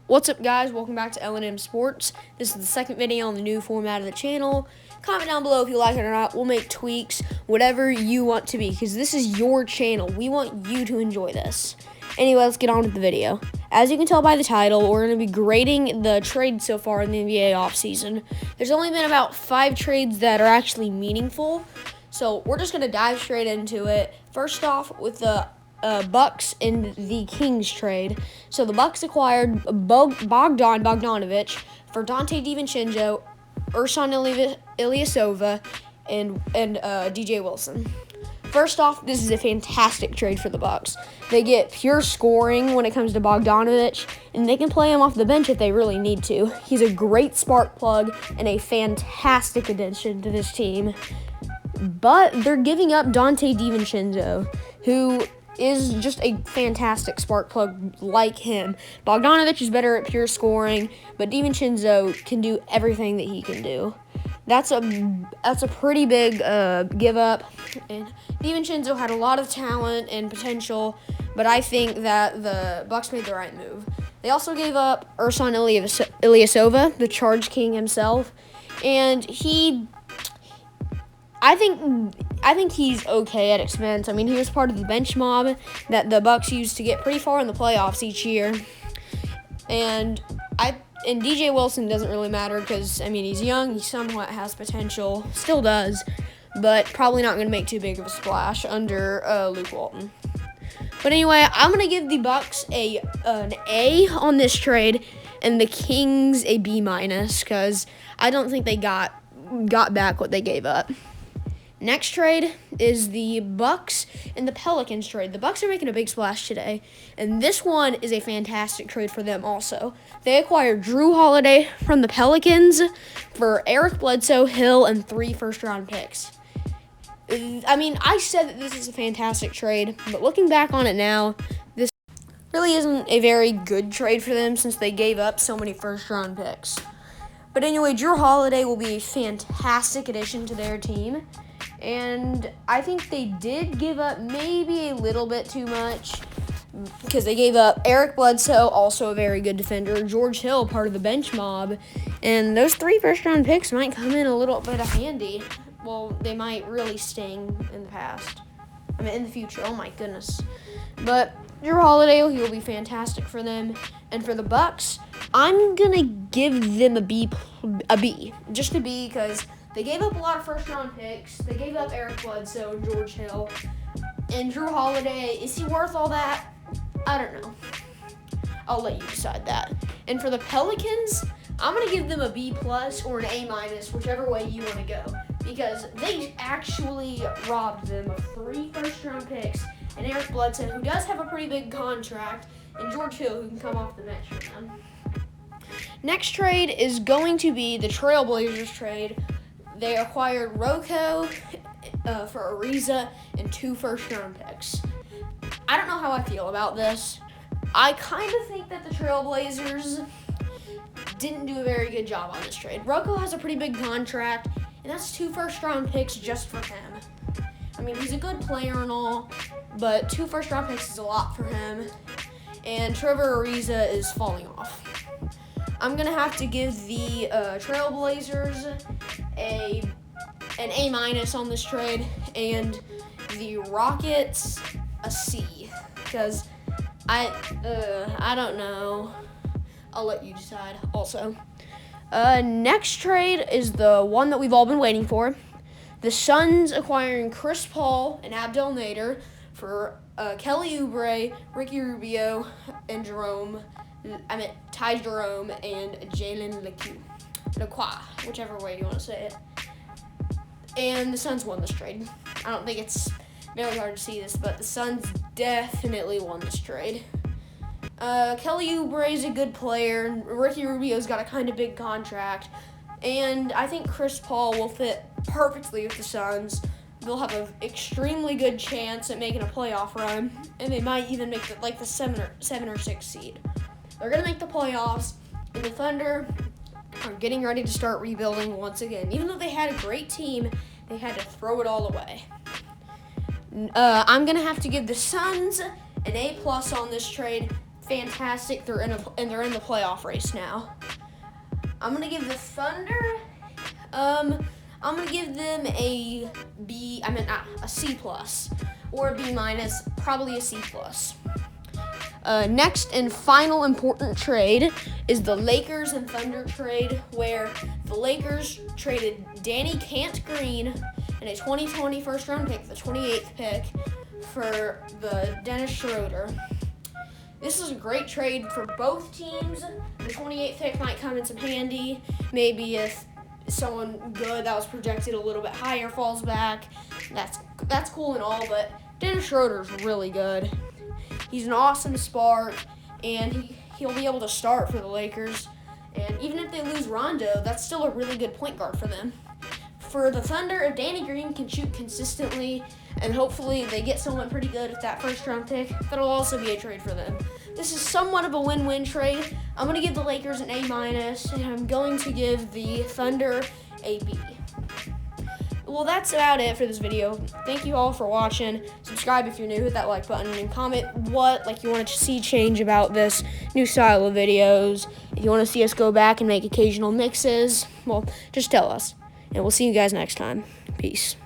What's up, guys? Welcome back to L&M Sports. This is the second video on the new format of the channel. Comment down below if you like it or not. We'll make tweaks, whatever you want to be, because this is your channel. We want you to enjoy this. Anyway, let's get on with the video. As you can tell by the title, we're going to be grading the trades so far in the NBA offseason. There's only been about 5 trades that are actually meaningful, so we're just going to dive straight into it. First off, with the Bucks and the Kings trade. So the Bucks acquired Bogdanovic for Dante DiVincenzo, Ersan Ilyasova, and DJ Wilson. First off, this is a fantastic trade for the Bucks. They get pure scoring when it comes to Bogdanovic, and they can play him off the bench if they really need to. He's a great spark plug and a fantastic addition to this team. But they're giving up Dante DiVincenzo, who is just a fantastic spark plug like him. Bogdanovic is better at pure scoring, but DiVincenzo can do everything that he can do. That's a pretty big give up. And DiVincenzo had a lot of talent and potential, but I think that the Bucks made the right move. They also gave up Ersan Ilyasova, the Charge King himself, and I think he's okay at expense. I mean, he was part of the bench mob that the Bucks used to get pretty far in the playoffs each year. And DJ Wilson doesn't really matter because, I mean, he's young, he somewhat has potential, still does, but probably not going to make too big of a splash under Luke Walton. But anyway, I'm going to give the Bucks an A on this trade and the Kings a B- because I don't think they got back what they gave up. Next trade is the Bucks and the Pelicans trade. The Bucks are making a big splash today, and this one is a fantastic trade for them also. They acquired Jrue Holiday from the Pelicans for Eric Bledsoe, Hill, and 3 first-round picks. I mean, I said that this is a fantastic trade, but looking back on it now, this really isn't a very good trade for them since they gave up so many first-round picks. But anyway, Jrue Holiday will be a fantastic addition to their team. And I think they did give up maybe a little bit too much because they gave up Eric Bledsoe, also a very good defender, George Hill, part of the bench mob, and those 3 first-round picks might come in a little bit of handy. Well, they might really sting in the future. Oh my goodness. But Jrue Holiday, he will be fantastic for them. And for the Bucks, I'm gonna give them a B, just a B because they gave up a lot of first-round picks. They gave up Eric Bledsoe and George Hill. And Jrue Holiday, is he worth all that? I don't know. I'll let you decide that. And for the Pelicans, I'm going to give them a B+ or an A-, whichever way you want to go. Because they actually robbed them of 3 first-round picks. And Eric Bledsoe, who does have a pretty big contract. And George Hill, who can come off the bench for them. Next trade is going to be the Trailblazers trade. They acquired Rocco for Ariza and 2 first-round picks. I don't know how I feel about this. I kind of think that the Trailblazers didn't do a very good job on this trade. Rocco has a pretty big contract, and that's 2 first-round picks just for him. I mean, he's a good player and all, but 2 first-round picks is a lot for him, and Trevor Ariza is falling off. I'm going to have to give the Trailblazers an A- on this trade, and the Rockets a C, because I don't know. I'll let you decide also. Next trade is the one that we've all been waiting for. The Suns acquiring Chris Paul and Abdel Nader for Kelly Oubre, Ricky Rubio, and Ty Jerome and Jalen Lacroix, whichever way you want to say it. And the Suns won this trade. I don't think it's very hard to see this, but the Suns definitely won this trade. Kelly Oubre is a good player. Ricky Rubio's got a kind of big contract. And I think Chris Paul will fit perfectly with the Suns. They'll have an extremely good chance at making a playoff run, and they might even make the 7 or 6 seed. They're going to make the playoffs, and the Thunder are getting ready to start rebuilding once again. Even though they had a great team, they had to throw it all away. I'm going to have to give the Suns an A+ on this trade. fantastic. They're in the playoff race now. I'm gonna give the Thunder. I'm gonna give them a C plus or a B minus, probably a C plus. Next and final important trade is the Lakers and Thunder trade, where the Lakers traded Danny Green and a 2020 first-round pick, the 28th pick, for the Dennis Schroeder. This is a great trade for both teams. The 28th pick might come in some handy. Maybe if someone good that was projected a little bit higher falls back, that's cool and all, but Dennis Schroeder's really good. He's an awesome spark, and he'll be able to start for the Lakers. And even if they lose Rondo, that's still a really good point guard for them. For the Thunder, if Danny Green can shoot consistently, and hopefully they get someone pretty good with that first-round pick, that'll also be a trade for them. This is somewhat of a win-win trade. I'm going to give the Lakers an A minus, and I'm going to give the Thunder a B. Well, that's about it for this video. Thank you all for watching. Subscribe if you're new, hit that like button, and comment what you want to see change about this new style of videos. If you want to see us go back and make occasional mixes, well, just tell us. And we'll see you guys next time. Peace.